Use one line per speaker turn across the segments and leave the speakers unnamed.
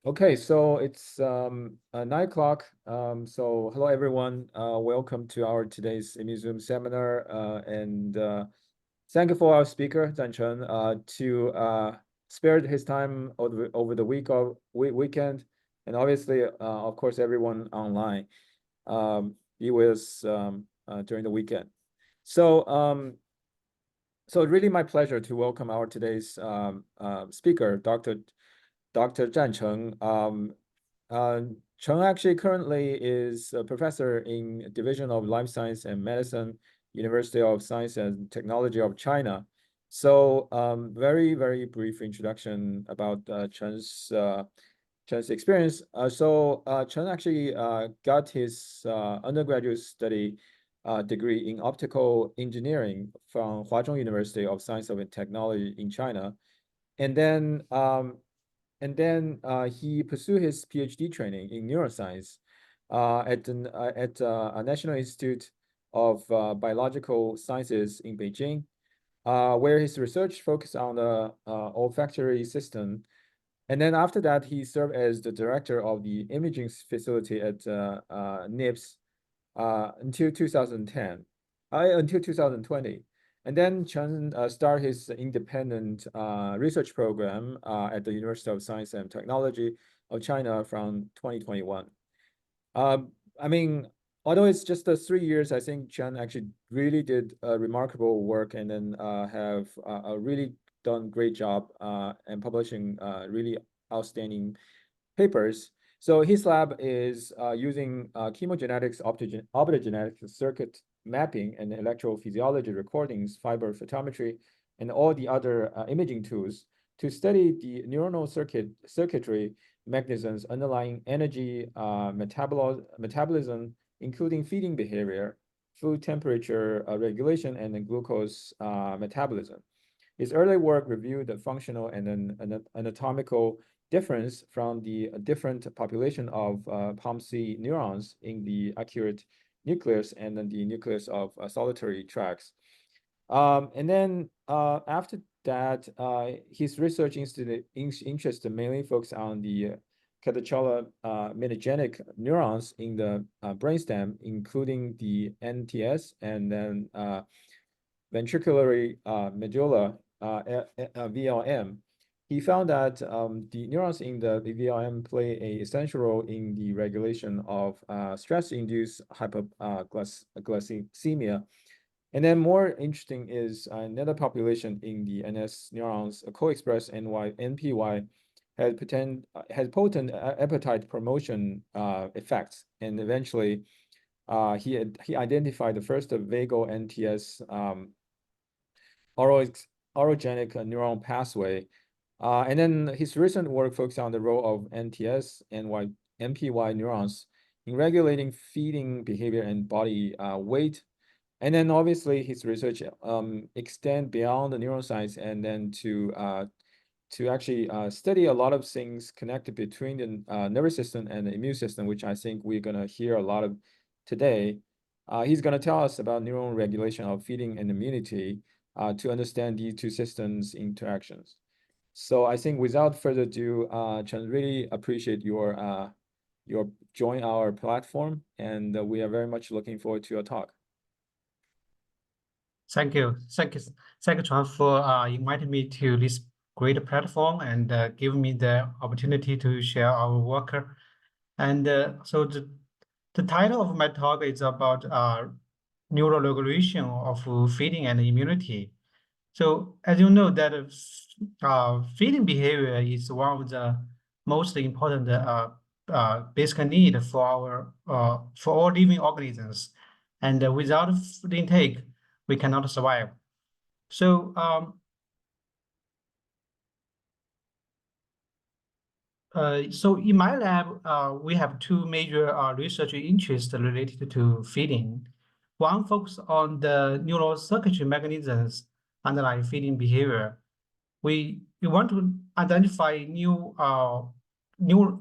Okay, so it's 9 o'clock. So hello everyone. Welcome to our today's Zoom seminar. And thank you for our speaker, Zhan Chen, to spare his time over the weekend, and obviously, of course, everyone online. Be with us during the weekend. So so really my pleasure to welcome our today's speaker, Dr. Zhan Cheng. Uh, Cheng actually currently is a professor in Division of Life Science and Medicine, University of Science and Technology of China. So very, very brief introduction about Chen's experience. Chen actually got his undergraduate study degree in optical engineering from Huazhong University of Science and Technology in China. And then he pursued his PhD training in neuroscience at a National Institute of Biological Sciences in Beijing, where his research focused on the olfactory system. And then after that, he served as the director of the imaging facility at NIPS until 2010, until 2020. And then Chen started his independent research program at the University of Science and Technology of China from 2021. I mean, although it's just 3 years, I think Chen actually really did remarkable work and then have a really done great job and publishing really outstanding papers. So his lab is using chemogenetics, optogenetics, circuit mapping, and electrophysiology recordings, fiber photometry, and all the other imaging tools to study the neuronal circuitry mechanisms underlying energy metabolism, including feeding behavior, food temperature regulation, and then glucose metabolism. His early work reviewed the functional and then anatomical difference from the different population of POMC neurons in the accurate nucleus and then the nucleus of solitary tracts. And then after that, his research interest mainly focused on the catecholaminergic neurons in the brainstem, including the NTS and then ventricular medulla, VLM. He found that the neurons in the VLM play an essential role in the regulation of stress-induced hypoglycemia. And then more interesting is another population in the NS neurons, co-express NPY, has potent appetite promotion effects. And eventually, he identified the first vagal NTS orogenic neuron pathway. And then his recent work focused on the role of NTS and MPY neurons in regulating feeding behavior and body weight. And then obviously his research extend beyond the neuroscience and then to actually study a lot of things connected between the nervous system and the immune system, which I think we're gonna hear a lot of today. He's gonna tell us about neural regulation of feeding and immunity to understand these two systems' interactions. So I think without further ado, Chen, really appreciate your join our platform, and we are very much looking forward to your talk.
Thank you. Thank you, Chuan, for inviting me to this great platform and giving me the opportunity to share our work. And so the title of my talk is about neural regulation of feeding and immunity. So as you know that feeding behavior is one of the most important basic need for for all living organisms, and without food intake, we cannot survive. So so in my lab, we have two major research interests related to feeding. One focuses on the neural circuitry mechanisms underlying feeding behavior. We want to identify new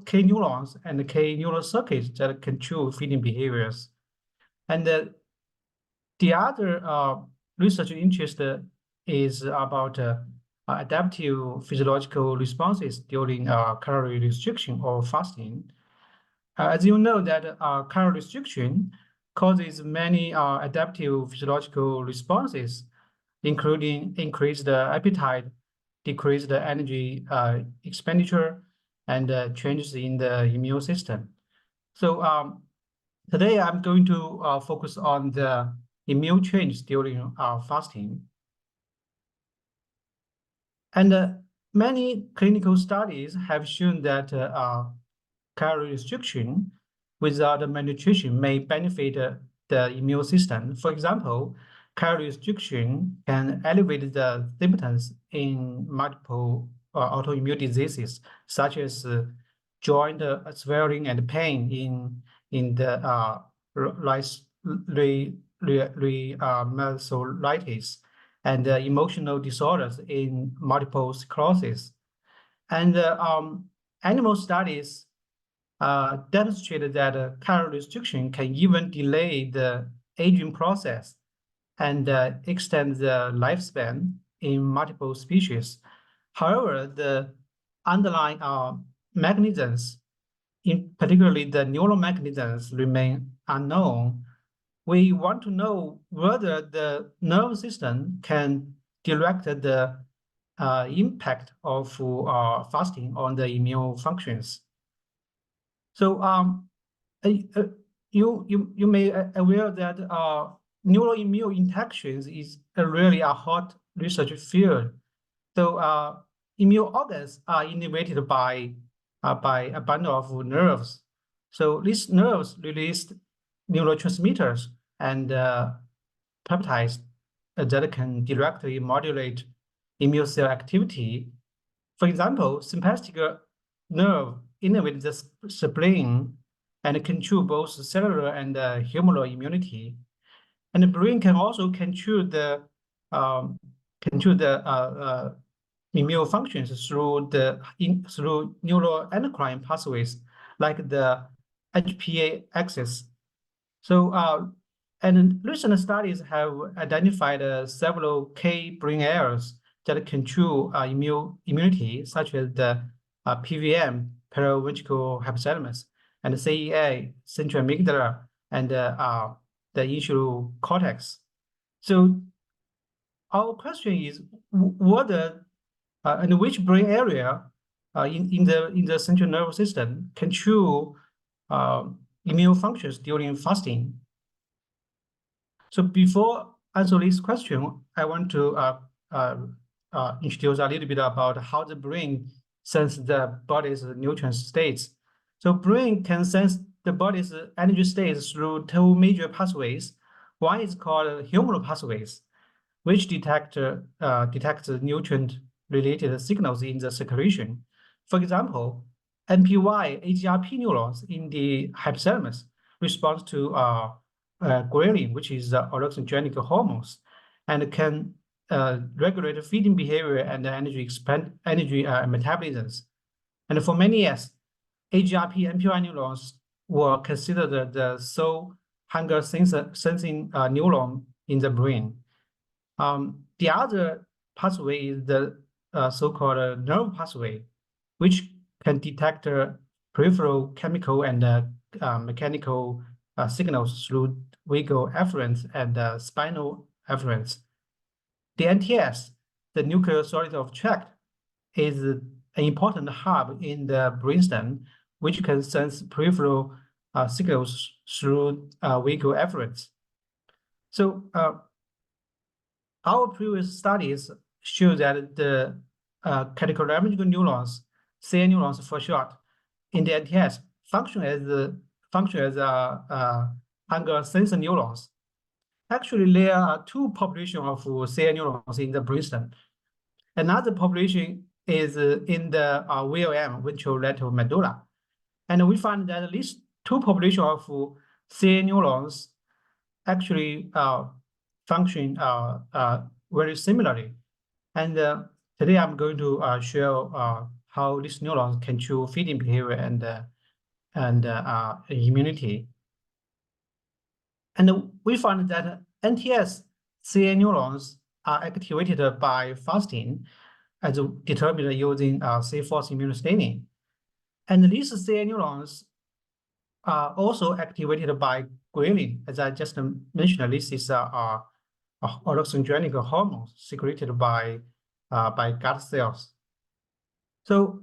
K neurons and K neural circuits that control feeding behaviors. And the other research interest is about adaptive physiological responses during calorie restriction or fasting. As you know that calorie restriction causes many adaptive physiological responses, including increased appetite, decreased energy expenditure, and changes in the immune system. So today I'm going to focus on the immune change during fasting. And many clinical studies have shown that calorie restriction without malnutrition may benefit the immune system. For example, calorie restriction can elevate the symptoms in multiple autoimmune diseases, such as joint swelling and pain in the rheumatoid and emotional disorders in multiple sclerosis. And animal studies demonstrated that calorie restriction can even delay the aging process and extend the lifespan in multiple species. However, the underlying mechanisms, in particularly the neural mechanisms, remain unknown. We want to know whether the nervous system can direct the impact of fasting on the immune functions. So you may aware that neuroimmune interactions is really a hot research field. So immune organs are innervated by a bundle of nerves. So these nerves release neurotransmitters and peptides that can directly modulate immune cell activity. For example, sympathetic nerve innervates the spleen and control both cellular and humoral immunity. And the brain can also control the immune functions through neuroendocrine pathways like the HPA axis. So and recent studies have identified several key brain areas that control immunity, such as the PVM, paraventricular hypothalamus, and the CEA, central amygdala, and the insular cortex. So our question is whether and which brain area in the central nervous system control immune functions during fasting. So before answering this question, I want to introduce a little bit about how the brain senses the body's nutrient states. So brain can sense the body's energy states through two major pathways. One is called humoral pathways, which detects nutrient-related signals in the circulation. For example, NPY AGRP neurons in the hypothalamus respond to ghrelin, which is orexigenic hormones, and can regulate feeding behavior and energy metabolisms. And for many years, AGRP NPY neurons were considered the sole hunger sensing neuron in the brain. The other pathway is the so-called nerve pathway, which can detect peripheral chemical and mechanical signals through vagal afferents and spinal afferents. The NTS, the nuclear solitary tract, is an important hub in the brainstem, which can sense peripheral signals through vagal afferents. So our previous studies show that the catecholaminergic neurons, CA neurons for short, in the NTS function as hunger sensor neurons. Actually, there are two populations of CA neurons in the brainstem. Another population is in the VLM, ventrolateral medulla. And we find that at least two populations of CA neurons actually function very similarly. And today I'm going to show how these neurons control feeding behavior and immunity. And we found that NTS CA neurons are activated by fasting, as determined using C4 immunostaining. And these CA neurons are also activated by ghrelin. As I just mentioned, this is a alloxygenic hormone secreted by gut cells. So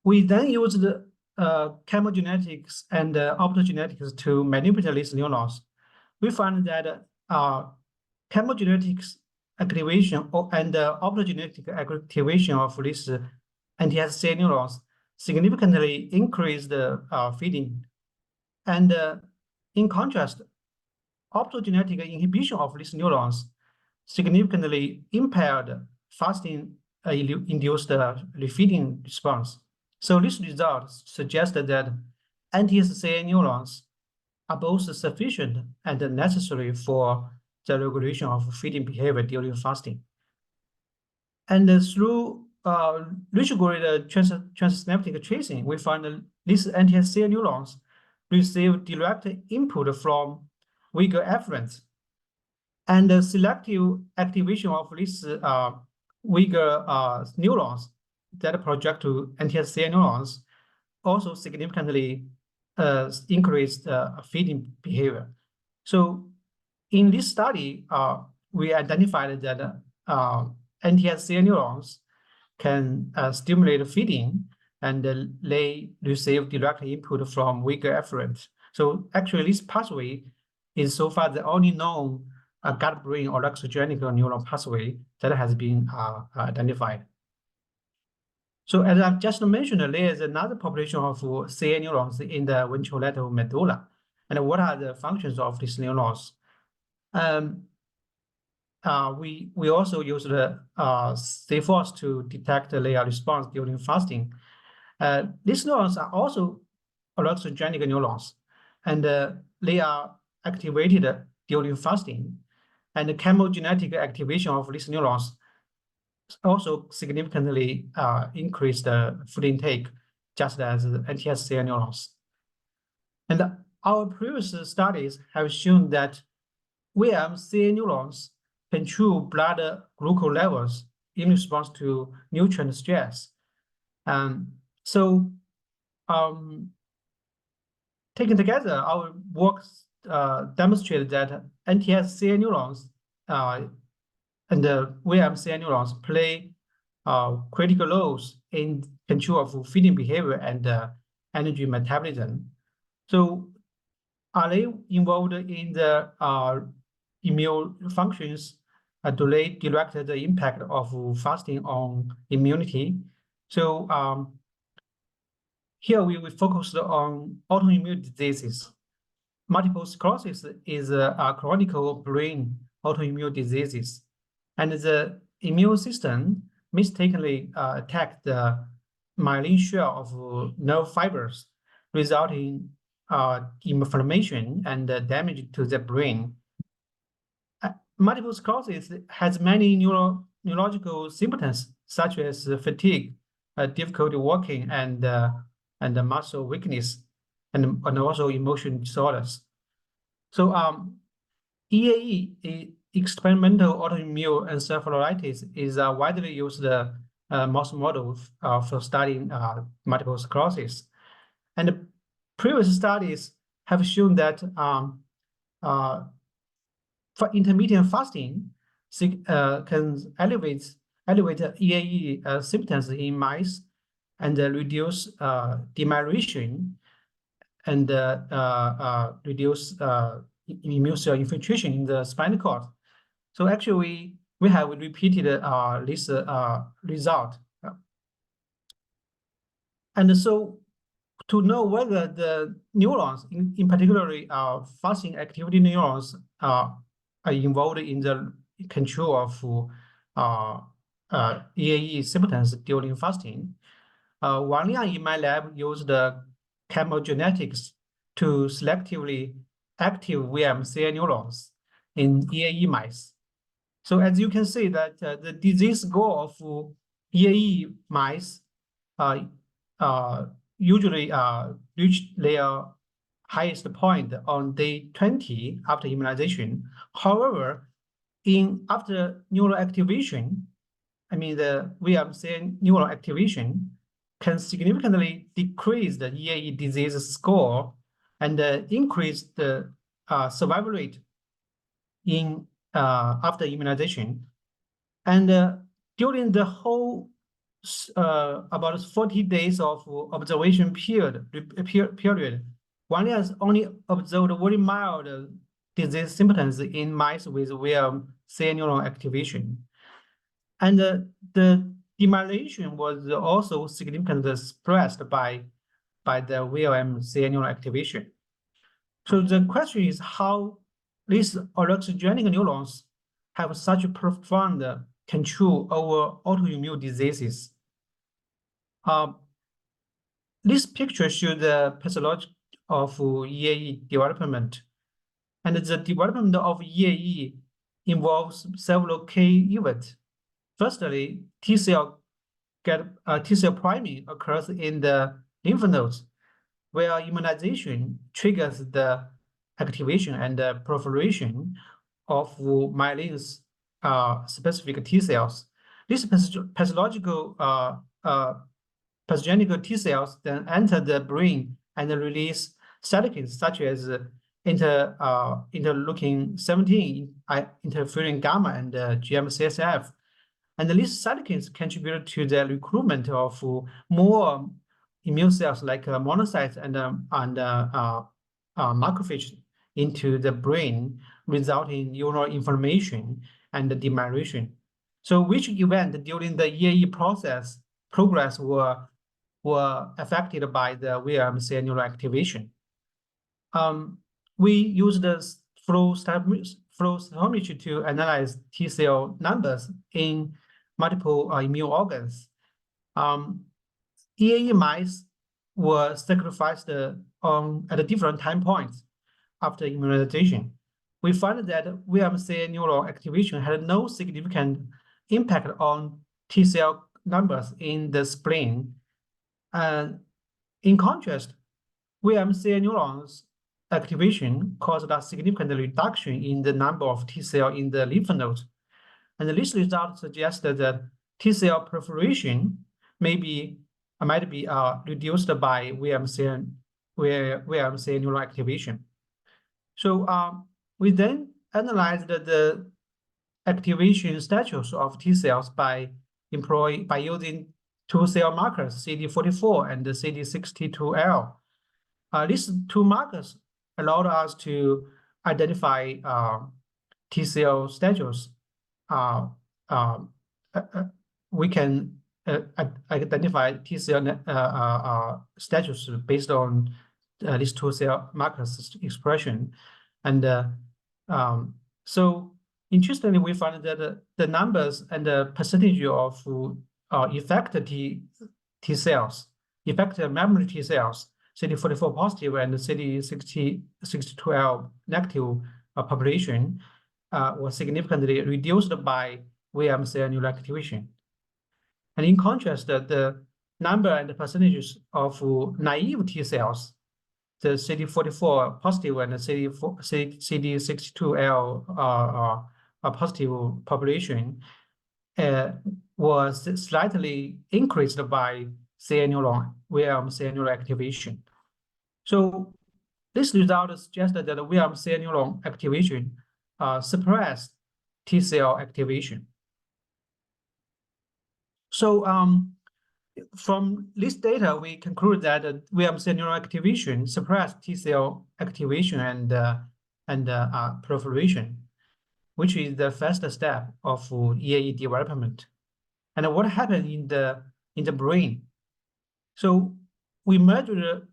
we then use the chemogenetics and optogenetics to manipulate these neurons. We find that chemogenetics activation and optogenetic activation of these anti-SCA neurons significantly increase the feeding. And in contrast, optogenetic inhibition of these neurons significantly impaired fasting induced refeeding response. So this result suggested that anti-SCA neurons are both sufficient and necessary for the regulation of feeding behavior during fasting. And through retrograde transsynaptic tracing, we found that these anti-SCA neurons receive direct input from weaker efferents. And the selective activation of these weaker neurons that project to anti-SCA neurons also significantly increased feeding behavior. So in this study, we identified that anti-SCA neurons can stimulate feeding, and they receive direct input from weaker efferent. So actually, this pathway is so far the only known gut-brain alloxygenic neuron pathway that has been identified. So as I've just mentioned, there is another population of CA neurons in the ventrolateral medulla. And what are the functions of these neurons? We also use the C4 to detect their response during fasting. These neurons are also alloxygenic neurons, and they are activated during fasting. And the chemogenetic activation of these neurons also significantly increase the food intake, just as anti-SCA neurons. And our previous studies have shown that CA neurons control blood glucose levels in response to nutrient stress. Taken together, our work demonstrated that anti-SCA neurons and the CA neurons play critical roles in control of feeding behavior and energy metabolism. So are they involved in the immune functions? Do they direct the impact of fasting on immunity? So here we focused on autoimmune diseases. Multiple sclerosis is a chronic brain autoimmune diseases, and the immune system mistakenly attacked the myelin shell of nerve fibers, resulting inflammation and damage to the brain. Multiple sclerosis has many neurological symptoms, such as fatigue, difficulty walking, and muscle weakness, and also emotion disorders. So EAE, experimental autoimmune encephalitis, is a widely used mouse model for studying multiple sclerosis. And the previous studies have shown that for intermittent fasting can elevate EAE symptoms in mice and reduce demyelination and reduce immune cell infiltration in the spinal cord. So actually, we have repeated this result. And so to know whether the neurons, in particular fasting activity neurons, are involved in the control of EAE symptoms during fasting, Wang Liang in my lab used the chemogenetics to selectively active CA neurons in EAE mice. So as you can see that the disease score of EAE mice usually reach their highest point on day 20 after immunization. However, after neural activation, the VMC neural activation can significantly decrease the EAE disease score and increase the survival rate in after immunization. And during the whole about 40 days of observation period, one has only observed very mild disease symptoms in mice with VMC neural activation. And the demyelination was also significantly suppressed by the VMC neural activation. So the question is how these orexigenic neurons have such a profound control over autoimmune diseases. This picture shows the pathology of EAE development. And the development of EAE involves several key events. Firstly, T cell priming occurs in the lymph nodes, where immunization triggers the activation and proliferation of myelin specific T cells. These pathogenic T cells then enter the brain and release cytokines such as interleukin 17, interferon gamma, and GM-CSF. And these cytokines contribute to the recruitment of more immune cells like monocytes and macrophages into the brain, resulting in neural inflammation and demyelination. So which event during the EAE progress were affected by the VMC neural activation? We use the flow cytometry to analyze T cell numbers in multiple immune organs. EAE mice were sacrificed at different time points after immunization. We found that VMC neural activation had no significant impact on T cell numbers in the spleen. And in contrast, VMC neurons activation caused a significant reduction in the number of T cells in the lymph nodes. And this result suggested that T cell proliferation might be reduced by VMC neural activation. So we then analyzed the activation status of T cells by using two cell markers, CD44 and CD62L. These two markers allowed us to identify T cell status. We can identify T cell status based on these two cell markers expression. And so interestingly, we found that the numbers and the percentage of effector T cells, effector memory T cells, CD44 positive and CD62L negative population was significantly reduced by VMC neural activation. And in contrast, the number and the percentages of naive T cells, the CD44 positive and the CD62L positive population was slightly increased by VMC neural activation. So this result suggested that VMC neural activation suppressed T cell activation. So from this data, we conclude that VMC neural activation suppressed T cell activation and proliferation, which is the first step of EAE development. And what happened in the brain? So we measured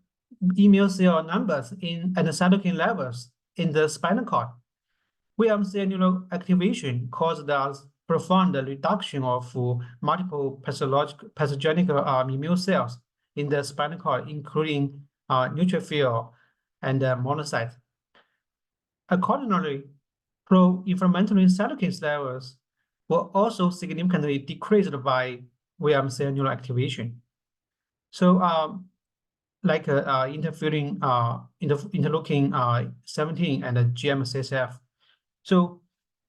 immune cell numbers and cytokine levels in the spinal cord. VMC neural activation caused us profound reduction of multiple pathogenic immune cells in the spinal cord, including neutrophil and monocytes. Accordingly, pro-inflammatory cytokine levels were also significantly decreased by VMC neural activation. So, like interfering interleukin 17 and GM-CSF. So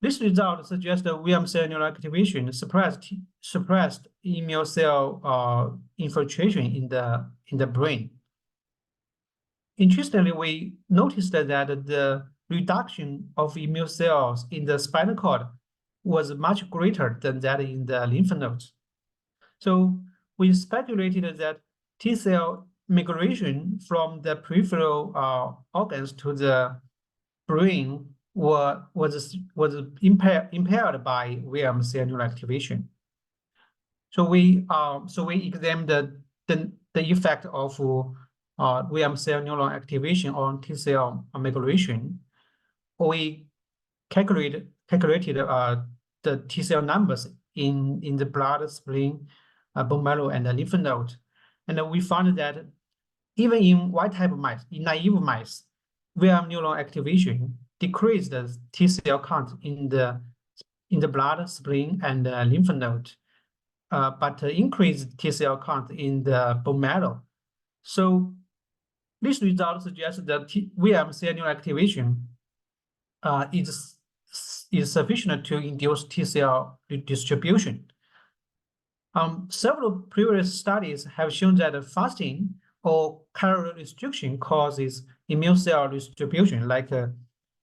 This result suggests that VM cell neural activation suppressed immune cell infiltration in the brain. Interestingly, we noticed that the reduction of immune cells in the spinal cord was much greater than that in the lymph nodes. So we speculated that T cell migration from the peripheral organs to the brain was impaired by VM cell neural activation. So we examined the effect of VM cell neuron activation on T cell migration. We calculated the T cell numbers in the blood, spleen, bone marrow, and the lymph node, and we found that even in wild type mice, in naive mice, VM neuron activation decreased the T cell count in the blood, spleen, and lymph node, but increased T cell count in the bone marrow. So this result suggests that VM cell neural activation is sufficient to induce T cell redistribution. Several previous studies have shown that fasting or calorie restriction causes immune cell distribution, like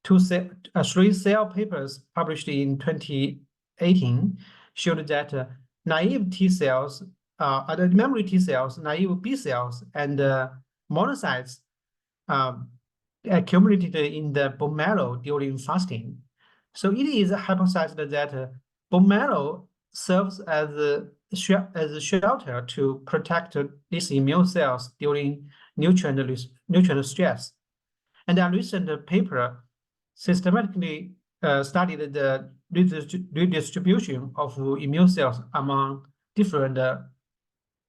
3 Cell papers published in 2018 showed that naive T cells, the memory T cells, naive B cells, and monocytes accumulated in the bone marrow during fasting. So it is hypothesized that bone marrow serves as a shelter to protect these immune cells during nutrient stress. And a recent paper systematically studied the redistribution of immune cells among different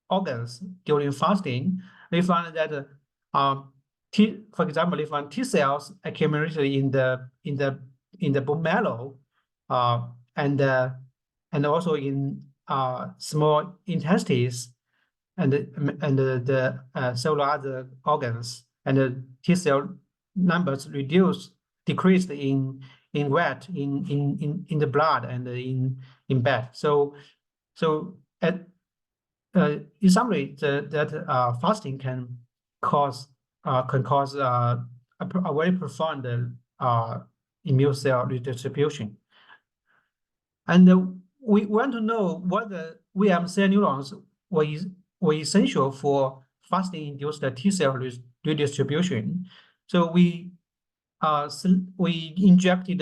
organs during fasting. They found that for example, they found T cells accumulated in the bone marrow, and also in small intestines, and the several other organs, and the T cell numbers decreased in rat, in the blood, and in bat. So in summary, that fasting can cause a very profound immune cell redistribution. And we want to know whether VM cell neurons were essential for fasting-induced T cell redistribution. So we injected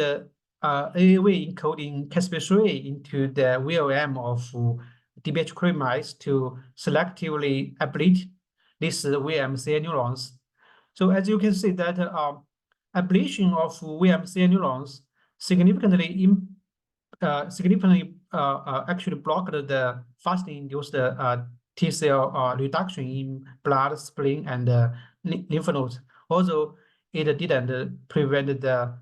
AAV encoding Caspase-3 into the VLM of DBH mice to selectively ablate these VM cell neurons. So as you can see that ablation of VM cell neurons significantly actually blocked the fasting-induced T cell reduction in blood, spleen, and lymph nodes. Although it didn't prevent the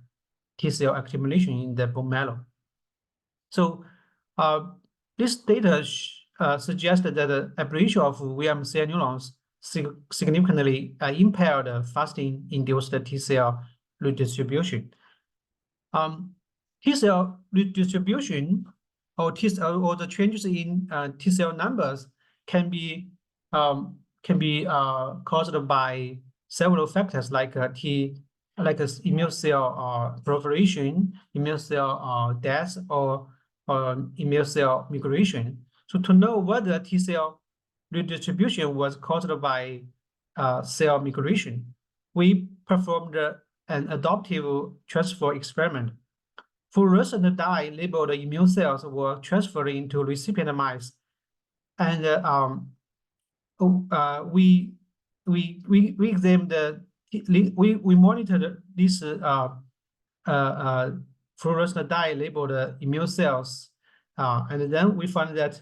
T cell accumulation in the bone marrow. So this data suggests that the ablation of VM cell neurons significantly impaired fasting-induced T cell redistribution. T cell redistribution or the changes in T cell numbers can be caused by several factors like immune cell proliferation, immune cell death, or immune cell migration. So to know whether T cell redistribution was caused by cell migration, we performed an adaptive transfer experiment. Fluorescent dye labeled immune cells were transferred into recipient mice, and we examined we monitored these fluorescent dye labeled immune cells, and then we found that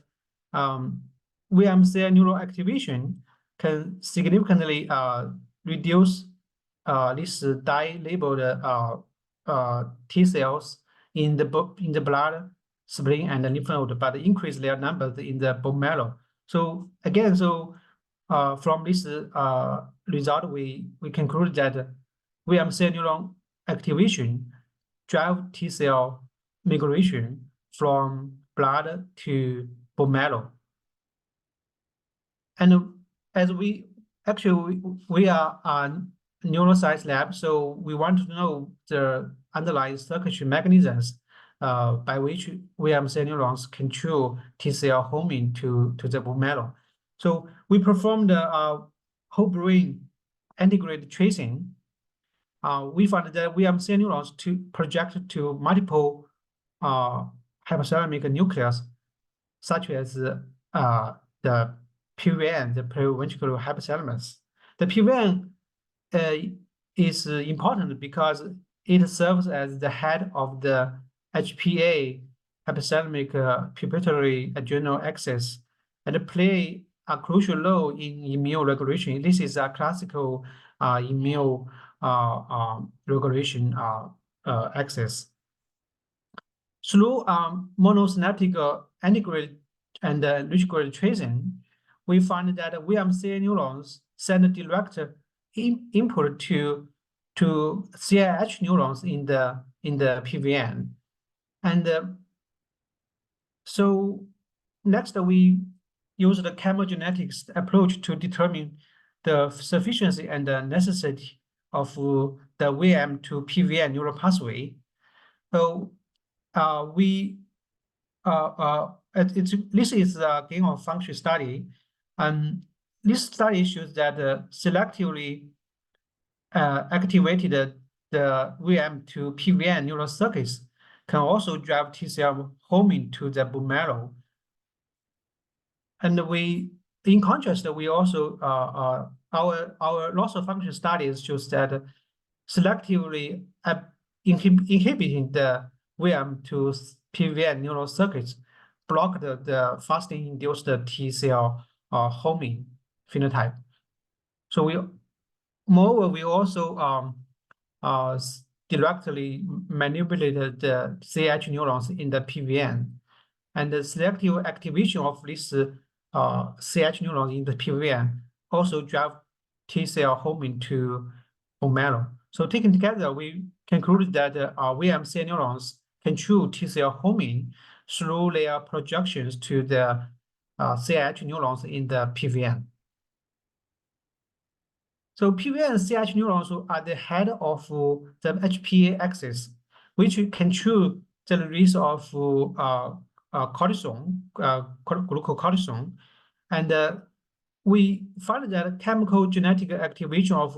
VM cell neural activation can significantly reduce these dye labeled T cells in the blood, spleen, and the lymph node, but increase their numbers in the bone marrow. So again, from this result, we conclude that VM cell neuron activation drive T cell migration from blood to bone marrow. And as we are a neuroscience lab, so we want to know the underlying circuitry mechanisms by which cell neurons control T cell homing to the bone marrow. So we performed whole brain integrated tracing. We found that cell neurons project to multiple hypothalamic nucleus, such as the PVN, the periventricular hypothalamus. The PVN is important because it serves as the head of the HPA, hypothalamic pituitary adrenal axis, and play a crucial role in immune regulation. This is a classical immune regulation axis. Through monosynaptic integrated and reticular tracing, we find that cell neurons send a direct input to CIH neurons in the PVN. And so next we use the chemogenetics approach to determine the sufficiency and the necessity of the VM to PVN neural pathway. So this is a gain of function study. This study shows that selectively activated the VM to PVN neural circuits can also drive T cell homing to the bone marrow. And in contrast, we also our loss of function studies shows that selectively inhibiting the VM to PVN neural circuits block the fasting-induced T cell homing phenotype. So moreover, we also directly manipulated the CH neurons in the PVN, and the selective activation of this CH neurons in the PVN also drive T cell homing to bone marrow. So taken together, we concluded that cell neurons control T cell homing through their projections to the CIH neurons in the PVN. So PVN and CIH neurons are the head of the HPA axis, which control the release of cortisol, glucocortisol, and we found that chemical genetic activation of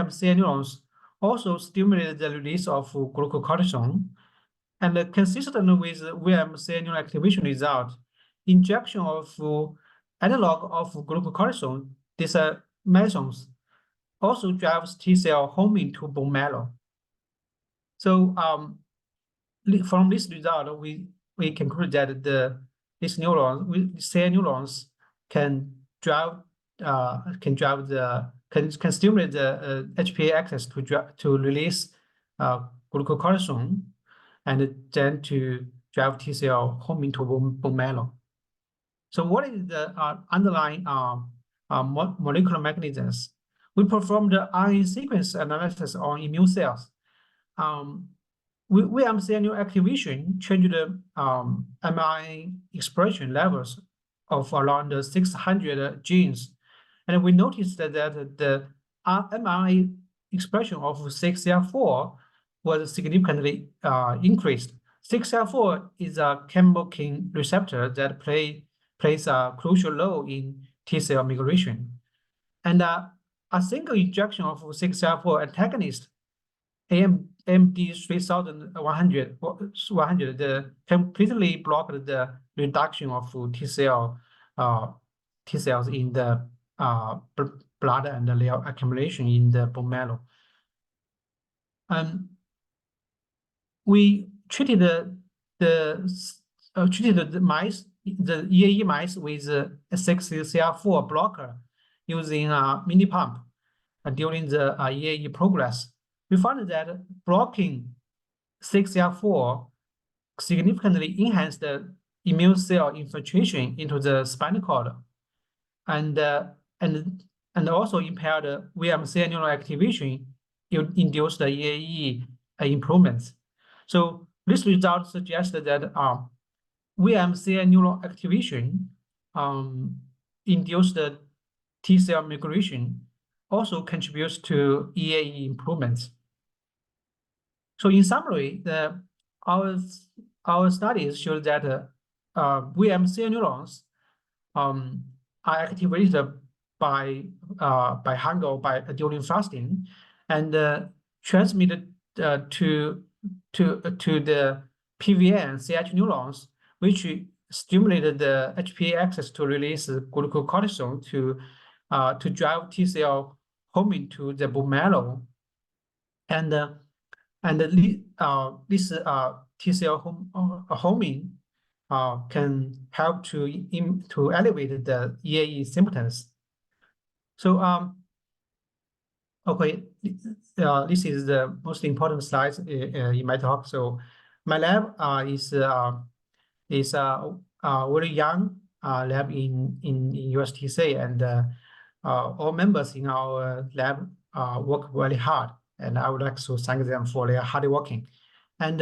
cell neurons also stimulated the release of glucocortisol. And consistent with cell neural activation result, injection of analog of glucocortisol, desamethasone, also drives T cell homing to bone marrow. So from this result, we conclude that these neurons, cell neurons, can stimulate the HPA axis to release glucocortisol, and then to drive T cell homing to bone marrow. So what is the underlying molecular mechanisms? We performed the RNA sequence analysis on immune cells. We cell neural activation changed the mRNA expression levels of around 600 genes. And we noticed that the mRNA expression of 6CR4 was significantly increased. 6CR4 is a chemokine receptor that plays a crucial role in T cell migration. And a single injection of 6CR4 antagonist, AMD 3100, completely blocked the reduction of T cells in the blood and their accumulation in the bone marrow. We treated the mice, the EAE mice, with a 6CR4 blocker using a mini pump during the EAE progress. We found that blocking 6CR4 significantly enhanced the immune cell infiltration into the spinal cord, and also impaired cell neural activation, induced the EAE improvements. So This result suggested that VMCA neural activation induced T cell migration also contributes to EAE improvements. So in summary, our studies show that VMCA neurons are activated by hunger during fasting, and transmitted to the PVN and CH neurons, which stimulated the HPA axis to release glucocorticoid to drive T cell homing to the bone marrow, and this T cell homing can help to elevate the EAE symptoms. So okay, this is the most important slide in my talk. So my lab is a very young lab in USTC, and all members in our lab work very hard, and I would like to thank them for their hard working. And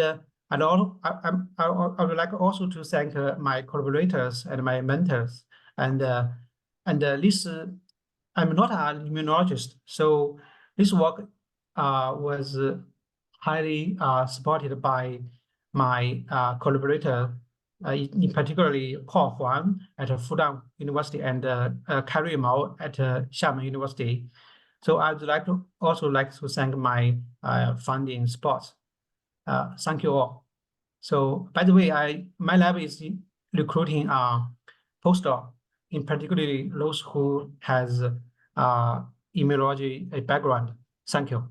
also, I would like also to thank my collaborators and my mentors. And this, I'm not an immunologist, so this work was highly supported by my collaborator, in particularly Paul Huang at Fudan University and Carrie Mao at Xiamen University. So I would also like to thank my funding spots. Thank you all. So by the way, my lab is recruiting postdoc, in particularly those who has immunology background. Thank you.